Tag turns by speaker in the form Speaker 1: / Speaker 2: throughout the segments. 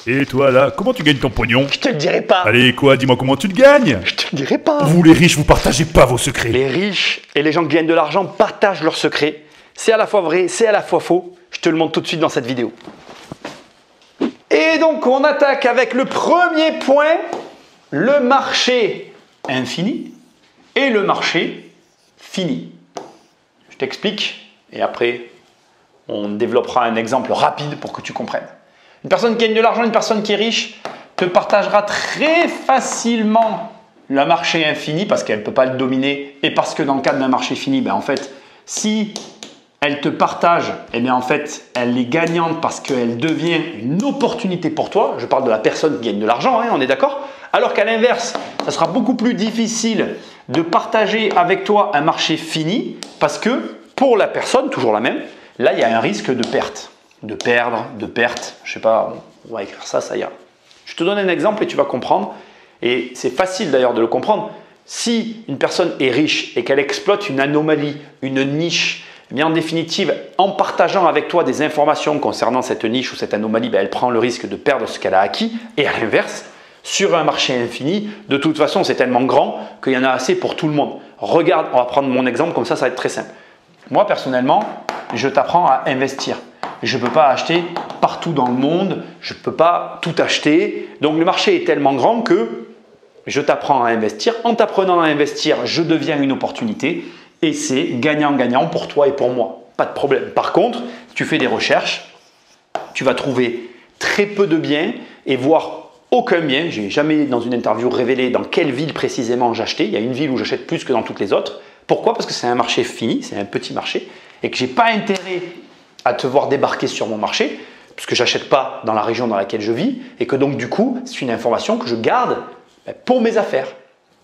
Speaker 1: Et toi là, comment tu gagnes ton pognon?
Speaker 2: Je te le dirai pas.
Speaker 1: Allez, quoi, dis-moi comment tu le gagnes?
Speaker 2: Je te le dirai pas.
Speaker 1: Vous les riches, vous partagez pas vos secrets.
Speaker 2: Les riches et les gens qui gagnent de l'argent partagent leurs secrets. C'est à la fois vrai, c'est à la fois faux. Je te le montre tout de suite dans cette vidéo. Et donc, on attaque avec le premier point, le marché infini et le marché fini. Je t'explique et après, on développera un exemple rapide pour que tu comprennes. Une personne qui gagne de l'argent, une personne qui est riche, te partagera très facilement le marché infini parce qu'elle ne peut pas le dominer et parce que dans le cadre d'un marché fini, ben en fait, si elle te partage, eh bien en fait, elle est gagnante parce qu'elle devient une opportunité pour toi. Je parle de la personne qui gagne de l'argent, hein, on est d'accord? Alors qu'à l'inverse, ça sera beaucoup plus difficile de partager avec toi un marché fini parce que pour la personne, toujours la même, là, il y a un risque de perte. De perdre, de perte, je sais pas, on va écrire ça, ça ira. Je te donne un exemple et tu vas comprendre. Et c'est facile d'ailleurs de le comprendre. Si une personne est riche et qu'elle exploite une anomalie, une niche, eh bien en définitive, en partageant avec toi des informations concernant cette niche ou cette anomalie, ben elle prend le risque de perdre ce qu'elle a acquis. Et à l'inverse, sur un marché infini, de toute façon, c'est tellement grand qu'il y en a assez pour tout le monde. Regarde, on va prendre mon exemple, comme ça va être très simple. Moi, personnellement, je t'apprends à investir. Je ne peux pas acheter partout dans le monde, je ne peux pas tout acheter. Donc, le marché est tellement grand que je t'apprends à investir. En t'apprenant à investir, je deviens une opportunité et c'est gagnant-gagnant pour toi et pour moi. Pas de problème. Par contre, si tu fais des recherches, tu vas trouver très peu de biens et voire aucun bien. Je n'ai jamais dans une interview révélé dans quelle ville précisément j'achetais. Il y a une ville où j'achète plus que dans toutes les autres. Pourquoi? Parce que c'est un marché fini, c'est un petit marché et que je n'ai pas intérêt à te voir débarquer sur mon marché puisque je n'achète pas dans la région dans laquelle je vis et que donc du coup, c'est une information que je garde pour mes affaires.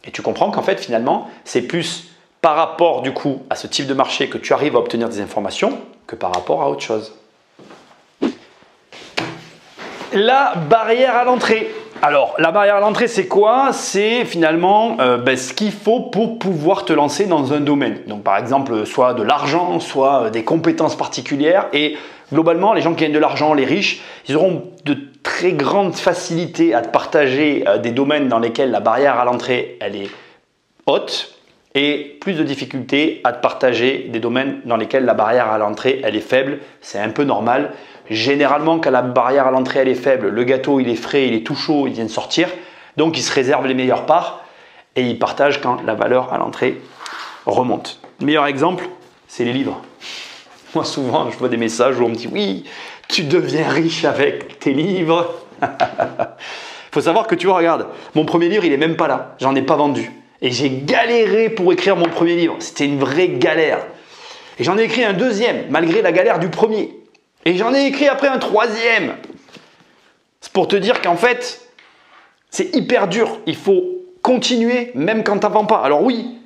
Speaker 2: Et tu comprends qu'en fait, finalement, c'est plus par rapport du coup à ce type de marché que tu arrives à obtenir des informations que par rapport à autre chose. La barrière à l'entrée. Alors, la barrière à l'entrée, c'est quoi? C'est finalement ce qu'il faut pour pouvoir te lancer dans un domaine. Donc, par exemple, soit de l'argent, soit des compétences particulières. Et globalement, les gens qui gagnent de l'argent, les riches, ils auront de très grandes facilités à te partager des domaines dans lesquels la barrière à l'entrée, elle est haute. Et plus de difficultés à te partager des domaines dans lesquels la barrière à l'entrée, elle est faible. C'est un peu normal. Généralement, quand la barrière à l'entrée elle est faible, le gâteau il est frais, il est tout chaud, il vient de sortir. Donc, il se réserve les meilleures parts et il partage quand la valeur à l'entrée remonte. Le meilleur exemple, c'est les livres. Moi, souvent, je vois des messages où on me dit « Oui, tu deviens riche avec tes livres. » Il faut savoir que tu vois, regarde, mon premier livre, il n'est même pas là. J'en ai pas vendu. Et j'ai galéré pour écrire mon premier livre. C'était une vraie galère. Et j'en ai écrit un deuxième, malgré la galère du premier. Et j'en ai écrit après un troisième. C'est pour te dire qu'en fait, c'est hyper dur. Il faut continuer même quand tu n'en vends pas. Alors oui,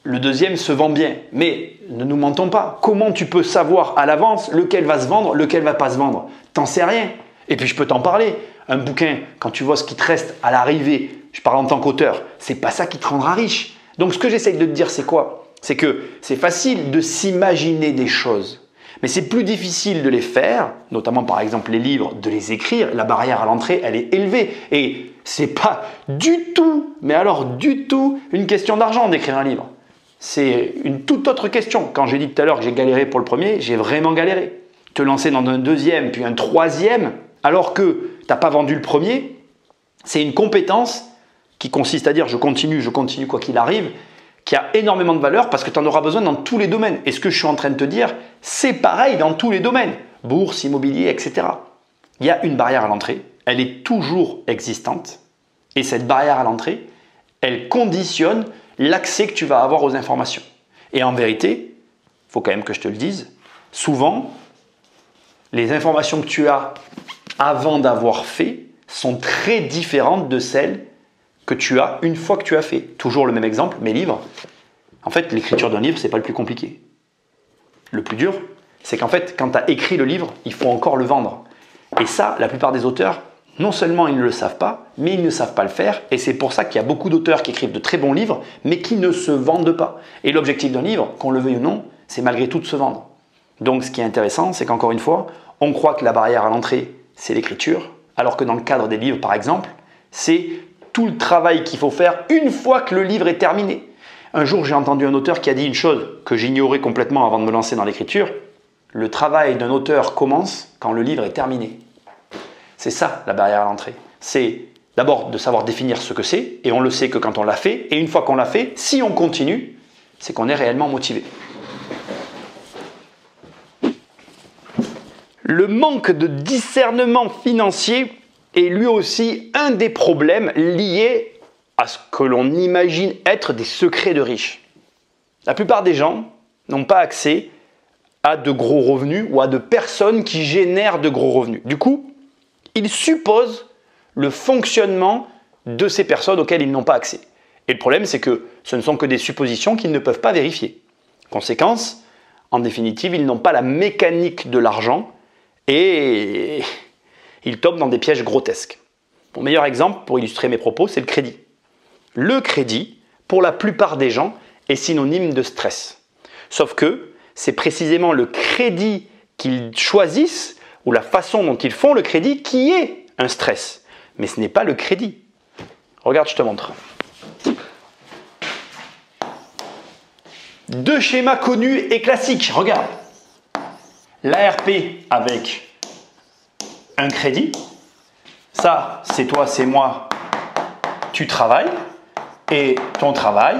Speaker 2: le deuxième se vend bien. Mais ne nous mentons pas. Comment tu peux savoir à l'avance lequel va se vendre, lequel va pas se vendre? T'en sais rien. Et puis je peux t'en parler. Un bouquin, quand tu vois ce qui te reste à l'arrivée, je parle en tant qu'auteur, c'est pas ça qui te rendra riche. Donc ce que j'essaye de te dire, c'est quoi? C'est que c'est facile de s'imaginer des choses. Mais c'est plus difficile de les faire, notamment par exemple les livres, de les écrire. La barrière à l'entrée, elle est élevée. Et c'est pas du tout, mais alors du tout, une question d'argent d'écrire un livre. C'est une toute autre question. Quand j'ai dit tout à l'heure que j'ai galéré pour le premier, j'ai vraiment galéré. Te lancer dans un deuxième, puis un troisième, alors que tu n'as pas vendu le premier, c'est une compétence qui consiste à dire je continue quoi qu'il arrive, qui a énormément de valeur parce que tu en auras besoin dans tous les domaines. Et ce que je suis en train de te dire, c'est pareil dans tous les domaines. Bourse, immobilier, etc. Il y a une barrière à l'entrée. Elle est toujours existante. Et cette barrière à l'entrée, elle conditionne l'accès que tu vas avoir aux informations. Et en vérité, il faut quand même que je te le dise, souvent, les informations que tu as avant d'avoir fait sont très différentes de celles que tu as une fois que tu as fait. Toujours le même exemple, mes livres. En fait, l'écriture d'un livre, ce n'est pas le plus compliqué. Le plus dur, c'est qu'en fait, quand tu as écrit le livre, il faut encore le vendre. Et ça, la plupart des auteurs, non seulement ils ne le savent pas, mais ils ne savent pas le faire. Et c'est pour ça qu'il y a beaucoup d'auteurs qui écrivent de très bons livres, mais qui ne se vendent pas. Et l'objectif d'un livre, qu'on le veuille ou non, c'est malgré tout de se vendre. Donc, ce qui est intéressant, c'est qu'encore une fois, on croit que la barrière à l'entrée, c'est l'écriture. Alors que dans le cadre des livres, par exemple, c'est tout le travail qu'il faut faire une fois que le livre est terminé. Un jour, j'ai entendu un auteur qui a dit une chose que j'ignorais complètement avant de me lancer dans l'écriture. Le travail d'un auteur commence quand le livre est terminé. C'est ça la barrière à l'entrée. C'est d'abord de savoir définir ce que c'est, et on le sait que quand on l'a fait, et une fois qu'on l'a fait, si on continue, c'est qu'on est réellement motivé. Le manque de discernement financier est lui aussi un des problèmes liés à ce que l'on imagine être des secrets de riches. La plupart des gens n'ont pas accès à de gros revenus ou à de personnes qui génèrent de gros revenus. Du coup, ils supposent le fonctionnement de ces personnes auxquelles ils n'ont pas accès. Et le problème, c'est que ce ne sont que des suppositions qu'ils ne peuvent pas vérifier. Conséquence, en définitive, ils n'ont pas la mécanique de l'argent et ils tombent dans des pièges grotesques. Mon meilleur exemple pour illustrer mes propos, c'est le crédit. Le crédit, pour la plupart des gens, est synonyme de stress. Sauf que c'est précisément le crédit qu'ils choisissent ou la façon dont ils font le crédit qui est un stress. Mais ce n'est pas le crédit. Regarde, je te montre. Deux schémas connus et classiques. Regarde. L'ARP avec un crédit. Ça, c'est toi, c'est moi. Tu travailles et ton travail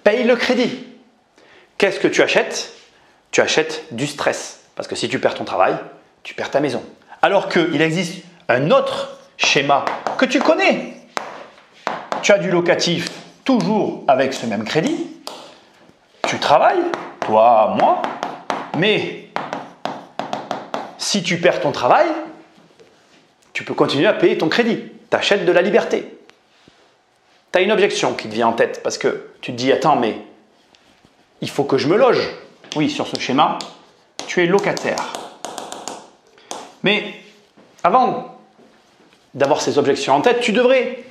Speaker 2: paye le crédit. Qu'est-ce que tu achètes? Tu achètes du stress. Parce que si tu perds ton travail, tu perds ta maison. Alors qu'il existe un autre schéma que tu connais. Tu as du locatif toujours avec ce même crédit. Tu travailles, toi, moi, mais si tu perds ton travail, tu peux continuer à payer ton crédit. Tu achètes de la liberté. Tu as une objection qui te vient en tête parce que tu te dis, attends, mais il faut que je me loge. Oui, sur ce schéma, tu es locataire. Mais avant d'avoir ces objections en tête, tu devrais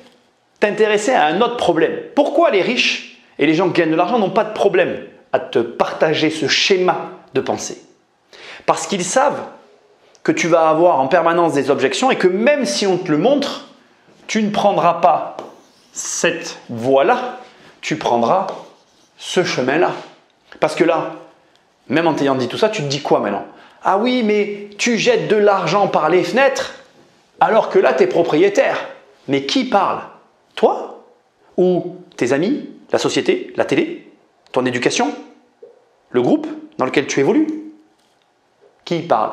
Speaker 2: t'intéresser à un autre problème. Pourquoi les riches et les gens qui gagnent de l'argent n'ont pas de problème à te partager ce schéma de pensée? Parce qu'ils savent que tu vas avoir en permanence des objections et que même si on te le montre, tu ne prendras pas cette voie-là, tu prendras ce chemin-là. Parce que là, même en t'ayant dit tout ça, tu te dis quoi maintenant? Ah oui, mais tu jettes de l'argent par les fenêtres alors que là, tu es propriétaire. Mais qui parle? Toi? Ou tes amis? La société? La télé? Ton éducation? Le groupe dans lequel tu évolues? Qui parle?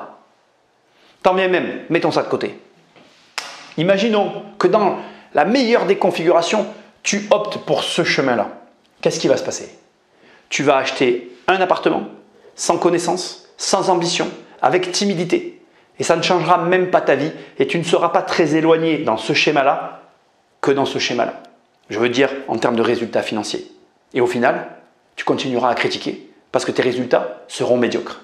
Speaker 2: Tant bien même, mettons ça de côté. Imaginons que dans la meilleure des configurations, tu optes pour ce chemin-là. Qu'est-ce qui va se passer? Tu vas acheter un appartement, sans connaissance, sans ambition, avec timidité. Et ça ne changera même pas ta vie et tu ne seras pas très éloigné dans ce schéma-là que dans ce schéma-là. Je veux dire en termes de résultats financiers. Et au final, tu continueras à critiquer parce que tes résultats seront médiocres.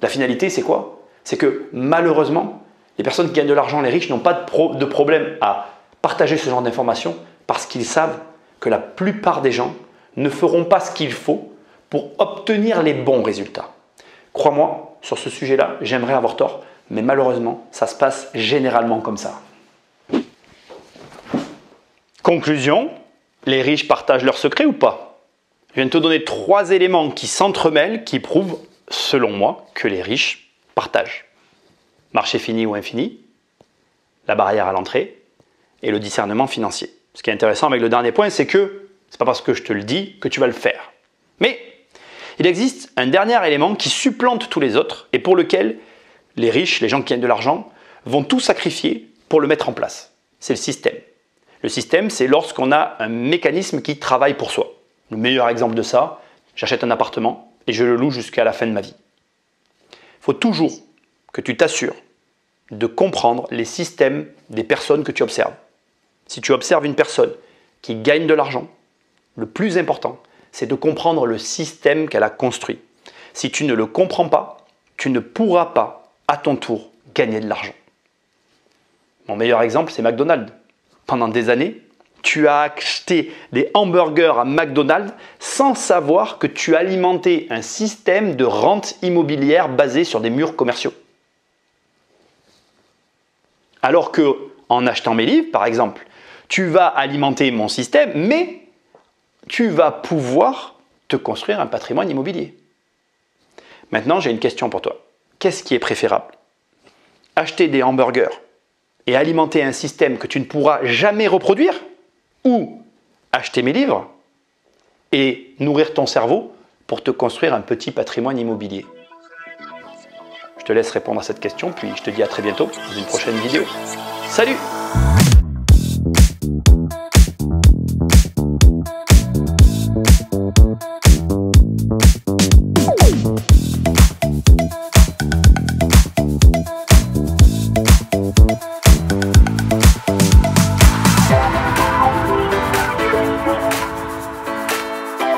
Speaker 2: La finalité, c'est quoi? C'est que malheureusement, les personnes qui gagnent de l'argent, les riches, n'ont pas de problème à partager ce genre d'informations parce qu'ils savent que la plupart des gens ne feront pas ce qu'il faut pour obtenir les bons résultats. Crois-moi, sur ce sujet-là, j'aimerais avoir tort, mais malheureusement, ça se passe généralement comme ça. Conclusion, les riches partagent leurs secrets ou pas? Je viens de te donner 3 éléments qui s'entremêlent, qui prouvent, selon moi, que les riches partagent. Marché fini ou infini, la barrière à l'entrée et le discernement financier. Ce qui est intéressant avec le dernier point, c'est que ce n'est pas parce que je te le dis que tu vas le faire. Mais il existe un dernier élément qui supplante tous les autres et pour lequel les riches, les gens qui gagnent de l'argent, vont tout sacrifier pour le mettre en place. C'est le système. Le système, c'est lorsqu'on a un mécanisme qui travaille pour soi. Le meilleur exemple de ça, j'achète un appartement et je le loue jusqu'à la fin de ma vie. Il faut toujours que tu t'assures de comprendre les systèmes des personnes que tu observes. Si tu observes une personne qui gagne de l'argent, le plus important, c'est de comprendre le système qu'elle a construit. Si tu ne le comprends pas, tu ne pourras pas, à ton tour, gagner de l'argent. Mon meilleur exemple, c'est McDonald's. Pendant des années, tu as acheté des hamburgers à McDonald's sans savoir que tu alimentais un système de rente immobilière basé sur des murs commerciaux. Alors que en achetant mes livres, par exemple, tu vas alimenter mon système, mais tu vas pouvoir te construire un patrimoine immobilier. Maintenant, j'ai une question pour toi. Qu'est-ce qui est préférable? Acheter des hamburgers et alimenter un système que tu ne pourras jamais reproduire, ou acheter mes livres et nourrir ton cerveau pour te construire un petit patrimoine immobilier? Je te laisse répondre à cette question, puis je te dis à très bientôt dans une prochaine vidéo. Salut!